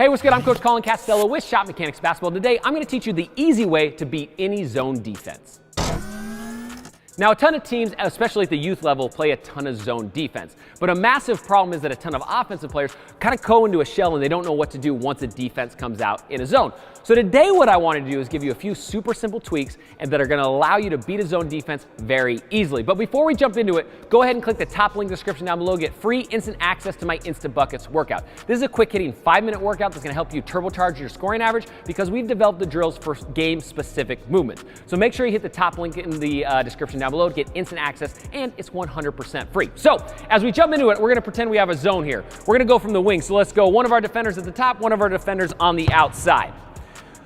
Hey, what's good? I'm Coach Colin Castello with Shot Mechanics Basketball. Today, I'm going to teach you the easy way to beat any zone defense. Now, a ton of teams, especially at the youth level, play a ton of zone defense. But a massive problem is that a ton of offensive players kind of go into a shell and they don't know what to do once a defense comes out in a zone. So today what I wanted to do is give you a few super simple tweaks and that are going to allow you to beat a zone defense very easily. But before we jump into it, go ahead and click the top link in the description down below. Get free instant access to my Instant Buckets workout. This is a quick hitting 5-minute workout that's going to help you turbocharge your scoring average because we've developed the drills for game specific movements. So make sure you hit the top link in the description down below to get instant access, and it's 100% free. So as we jump into it, we're going to pretend we have a zone here. We're going to go from the wing. So let's go one of our defenders at the top, one of our defenders on the outside.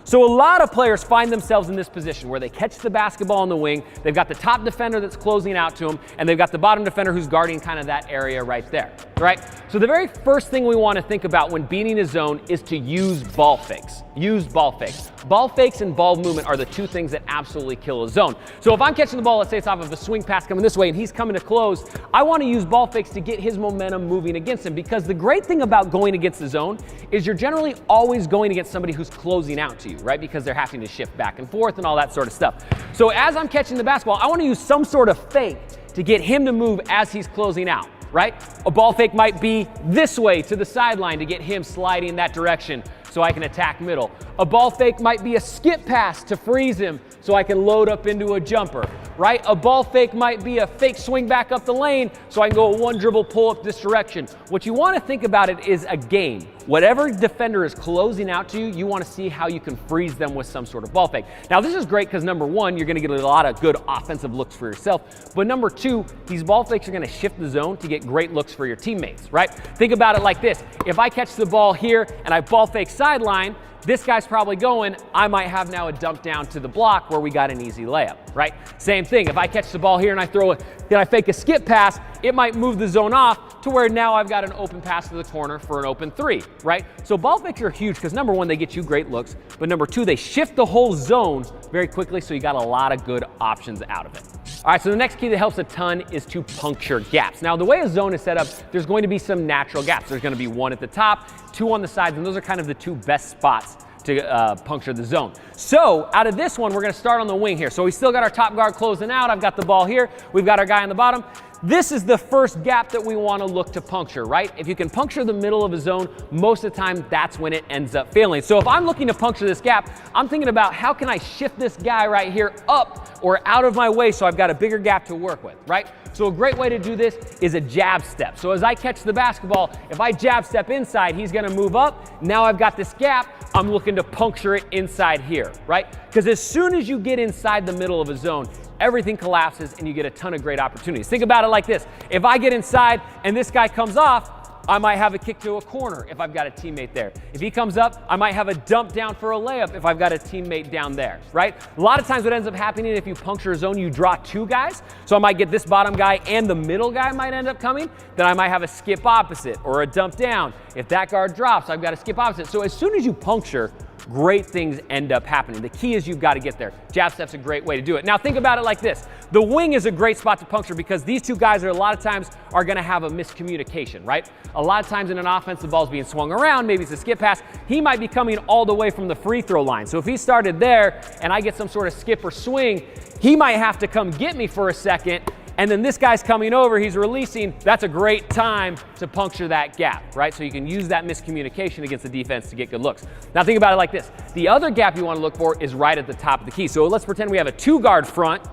So a lot of players find themselves in this position where they catch the basketball on the wing, they've got the top defender that's closing out to them, and they've got the bottom defender who's guarding kind of that area right there, right? So the very first thing we want to think about when beating a zone is to use ball fakes. Use ball fakes. Ball fakes and ball movement are the two things that absolutely kill a zone. So if I'm catching the ball, let's say it's off of a swing pass coming this way and he's coming to close, I want to use ball fakes to get his momentum moving against him, because the great thing about going against the zone is you're generally always going against somebody who's closing out to you, right? Because they're having to shift back and forth and all that sort of stuff. So as I'm catching the basketball, I want to use some sort of fake to get him to move as he's closing out, right? A ball fake might be this way to the sideline to get him sliding that direction so I can attack middle. A ball fake might be a skip pass to freeze him so I can load up into a jumper, right? A ball fake might be a fake swing back up the lane so I can go a one dribble pull up this direction. What you want to think about it is a game. Whatever defender is closing out to you, you want to see how you can freeze them with some sort of ball fake. Now this is great because number one, you're going to get a lot of good offensive looks for yourself. But number two, these ball fakes are going to shift the zone to get great looks for your teammates, right? Think about it like this. If I catch the ball here and I ball fake sideline, this guy's probably going, I might have now a dump down to the block where we got an easy layup, right? Same thing, if I catch the ball here and I fake a skip pass, it might move the zone off to where now I've got an open pass to the corner for an open three, right? So ball fakes are huge because number one, they get you great looks, but number two, they shift the whole zone very quickly, so you got a lot of good options out of it. All right, so the next key that helps a ton is to puncture gaps. Now, the way a zone is set up, there's going to be some natural gaps. There's going to be one at the top, two on the sides, and those are kind of the two best spots to puncture the zone. So out of this one, we're going to start on the wing here. So we still got our top guard closing out. I've got the ball here. We've got our guy on the bottom. This is the first gap that we want to look to puncture, right? If you can puncture the middle of a zone, most of the time that's when it ends up failing. So if I'm looking to puncture this gap, I'm thinking about how can I shift this guy right here up or out of my way so I've got a bigger gap to work with, right? So a great way to do this is a jab step. So as I catch the basketball, if I jab step inside, he's going to move up. Now I've got this gap. I'm looking to puncture it inside here, right? Because as soon as you get inside the middle of a zone, everything collapses and you get a ton of great opportunities. Think about it like this. If I get inside and this guy comes off, I might have a kick to a corner if I've got a teammate there. If he comes up, I might have a dump down for a layup if I've got a teammate down there, right? A lot of times what ends up happening if you puncture a zone, you draw two guys. So I might get this bottom guy and the middle guy might end up coming. Then I might have a skip opposite or a dump down. If that guard drops, I've got a skip opposite. So as soon as you puncture, great things end up happening. The key is you've got to get there. Jab step's a great way to do it. Now think about it like this. The wing is a great spot to puncture because these two guys are a lot of times are going to have a miscommunication, right? A lot of times in an offense, the ball's being swung around, maybe it's a skip pass. He might be coming all the way from the free throw line. So if he started there and I get some sort of skip or swing, he might have to come get me for a second. And then this guy's coming over, he's releasing. That's a great time to puncture that gap, right? So you can use that miscommunication against the defense to get good looks. Now think about it like this. The other gap you want to look for is right at the top of the key. So let's pretend we have a two-guard front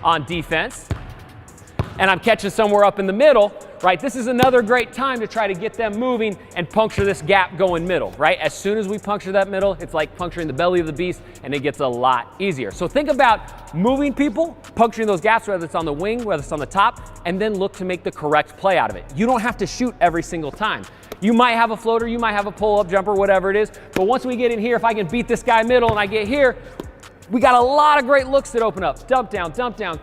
on defense, and I'm catching somewhere up in the middle, right? This is another great time to try to get them moving and puncture this gap going middle, right? As soon as we puncture that middle, it's like puncturing the belly of the beast, and it gets a lot easier. So think about moving people, puncturing those gaps, whether it's on the wing, whether it's on the top, and then look to make the correct play out of it. You don't have to shoot every single time. You might have a floater, you might have a pull-up jumper, whatever it is, but once we get in here, if I can beat this guy middle and I get here, we got a lot of great looks that open up. Dump down,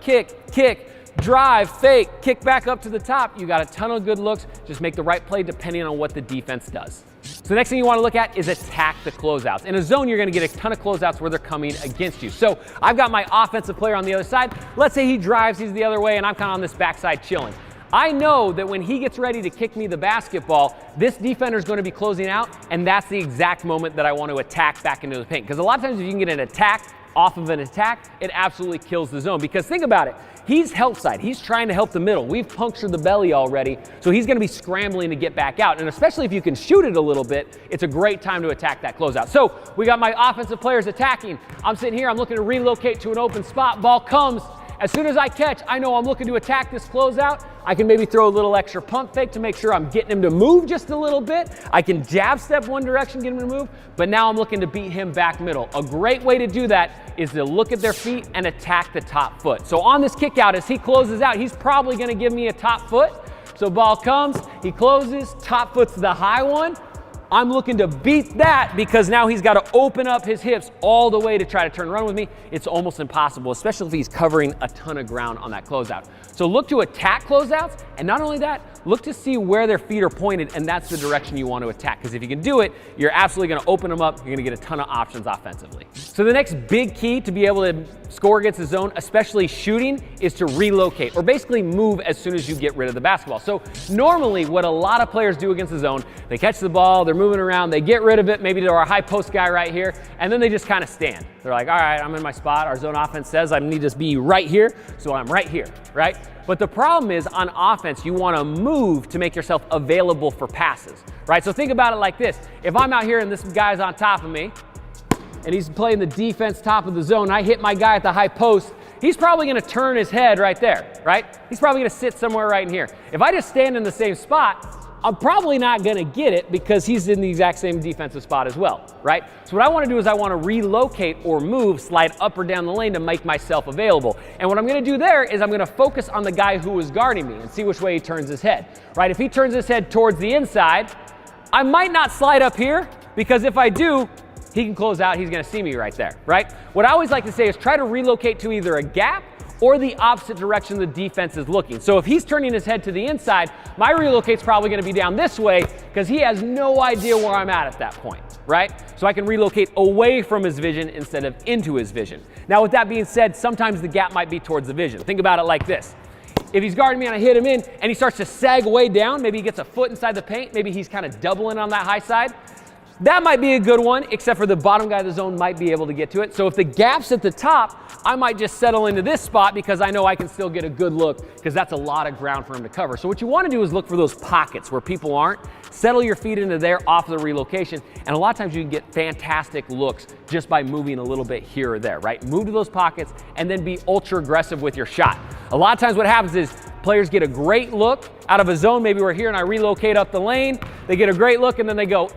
kick, drive, fake, kick back up to the top. You got a ton of good looks. Just make the right play depending on what the defense does. So the next thing you want to look at is attack the closeouts. In a zone, you're going to get a ton of closeouts where they're coming against you. So I've got my offensive player on the other side. Let's say he drives, he's the other way, and I'm kind of on this backside chilling. I know that when he gets ready to kick me the basketball, this defender is going to be closing out, and that's the exact moment that I want to attack back into the paint. Because a lot of times if you can get an attack off of an attack, it absolutely kills the zone. Because think about it, he's help side, he's trying to help the middle. We've punctured the belly already, so he's going to be scrambling to get back out. And especially if you can shoot it a little bit, it's a great time to attack that closeout. So we got my offensive players attacking. I'm sitting here, I'm looking to relocate to an open spot, ball comes. As soon as I catch, I know I'm looking to attack this closeout. I can maybe throw a little extra pump fake to make sure I'm getting him to move just a little bit. I can jab step one direction, get him to move, but now I'm looking to beat him back middle. A great way to do that is to look at their feet and attack the top foot. So on this kick out, as he closes out, he's probably gonna give me a top foot. So ball comes, he closes, top foot's the high one. I'm looking to beat that because now he's got to open up his hips all the way to try to turn and run with me. It's almost impossible, especially if he's covering a ton of ground on that closeout. So look to attack closeouts, and not only that, look to see where their feet are pointed, and that's the direction you want to attack. Because if you can do it, you're absolutely going to open them up. You're going to get a ton of options offensively. So the next big key to be able to score against the zone, especially shooting, is to relocate, or basically move as soon as you get rid of the basketball. So normally what a lot of players do against the zone, they catch the ball, they're moving around, they get rid of it, maybe to our high post guy right here, and then they just kind of stand. They're like, all right, I'm in my spot. Our zone offense says I need to be right here, so I'm right here, right? But the problem is on offense, you want to move to make yourself available for passes, right? So think about it like this. If I'm out here and this guy's on top of me, and he's playing the defense top of the zone, I hit my guy at the high post, he's probably going to turn his head right there, right? He's probably going to sit somewhere right in here. If I just stand in the same spot, I'm probably not going to get it because he's in the exact same defensive spot as well, right? So what I want to do is I want to relocate or move, slide up or down the lane to make myself available. And what I'm going to do there is I'm going to focus on the guy who is guarding me and see which way he turns his head, right? If he turns his head towards the inside, I might not slide up here because if I do, he can close out, he's going to see me right there, right? What I always like to say is try to relocate to either a gap or the opposite direction the defense is looking. So if he's turning his head to the inside, my relocate's probably gonna be down this way because he has no idea where I'm at that point, right? So I can relocate away from his vision instead of into his vision. Now with that being said, sometimes the gap might be towards the vision. Think about it like this. If he's guarding me and I hit him in and he starts to sag way down, maybe he gets a foot inside the paint, maybe he's kind of doubling on that high side, that might be a good one, except for the bottom guy of the zone might be able to get to it. So if the gap's at the top, I might just settle into this spot because I know I can still get a good look because that's a lot of ground for him to cover. So what you want to do is look for those pockets where people aren't, settle your feet into there off the relocation, and a lot of times you can get fantastic looks just by moving a little bit here or there, right? Move to those pockets and then be ultra aggressive with your shot. A lot of times what happens is players get a great look out of a zone, maybe we're here and I relocate up the lane, they get a great look and then they go,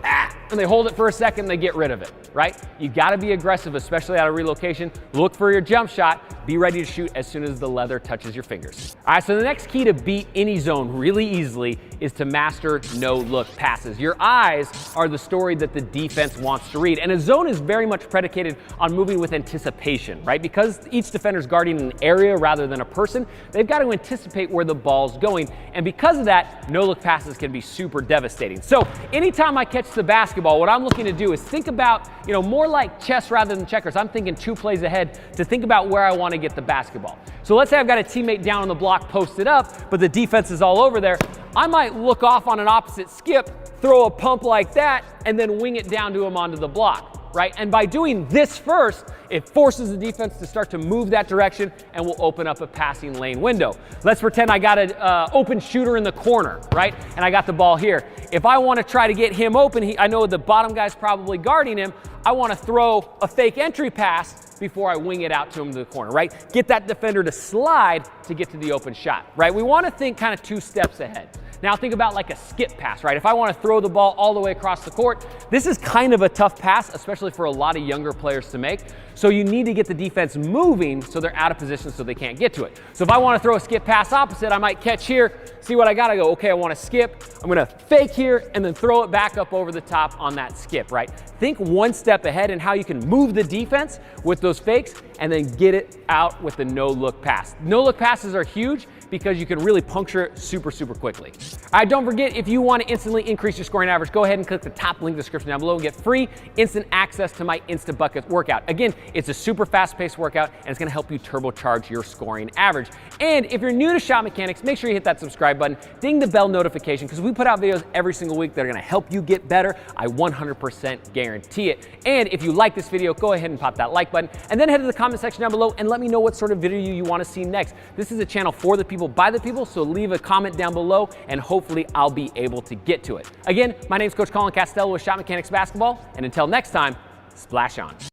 and they hold it for a second and they get rid of it, right? You gotta be aggressive, especially out of relocation. Look for your jump shot, be ready to shoot as soon as the leather touches your fingers. All right, so the next key to beat any zone really easily is to master no-look passes. Your eyes are the story that the defense wants to read, and a zone is very much predicated on moving with anticipation, right? Because each defender's guarding an area rather than a person, they've got to anticipate where the ball's going, and because of that, no-look passes can be super devastating. So anytime I catch the basketball, what I'm looking to do is think about, more like chess rather than checkers. I'm thinking 2 plays ahead to think about where I want to get the basketball. So let's say I've got a teammate down on the block posted up, but the defense is all over there. I might look off on an opposite skip, throw a pump like that, and then wing it down to him onto the block, right? And by doing this first, it forces the defense to start to move that direction and will open up a passing lane window. Let's pretend I got an open shooter in the corner, right? And I got the ball here. If I want to try to get him open, I know the bottom guy's probably guarding him. I want to throw a fake entry pass before I wing it out to him to the corner, right? Get that defender to slide to get to the open shot, right? We want to think kind of 2 steps ahead. Now think about like a skip pass, right? If I want to throw the ball all the way across the court, this is kind of a tough pass, especially for a lot of younger players to make. So you need to get the defense moving so they're out of position so they can't get to it. So if I want to throw a skip pass opposite, I might catch here, see what I got, I go, okay, I want to skip. I'm going to fake here and then throw it back up over the top on that skip, right? Think 1 step ahead and how you can move the defense with those fakes and then get it out with the no-look pass. No-look passes are huge because you can really puncture it super quickly. All right, don't forget, if you want to instantly increase your scoring average, go ahead and click the top link in the description down below and get free instant access to my Insta Buckets workout. Again, it's a super fast-paced workout and it's going to help you turbocharge your scoring average. And if you're new to Shot Mechanics, make sure you hit that subscribe button, ding the bell notification, because we put out videos every single week that are going to help you get better. I 100% guarantee it. And if you like this video, go ahead and pop that like button, and then head to the comment section down below and let me know what sort of video you want to see next. This is a channel for the people, by the people, so leave a comment down below and hopefully I'll be able to get to it. Again, my name is Coach Colin Castello with Shot Mechanics Basketball, and until next time, splash on.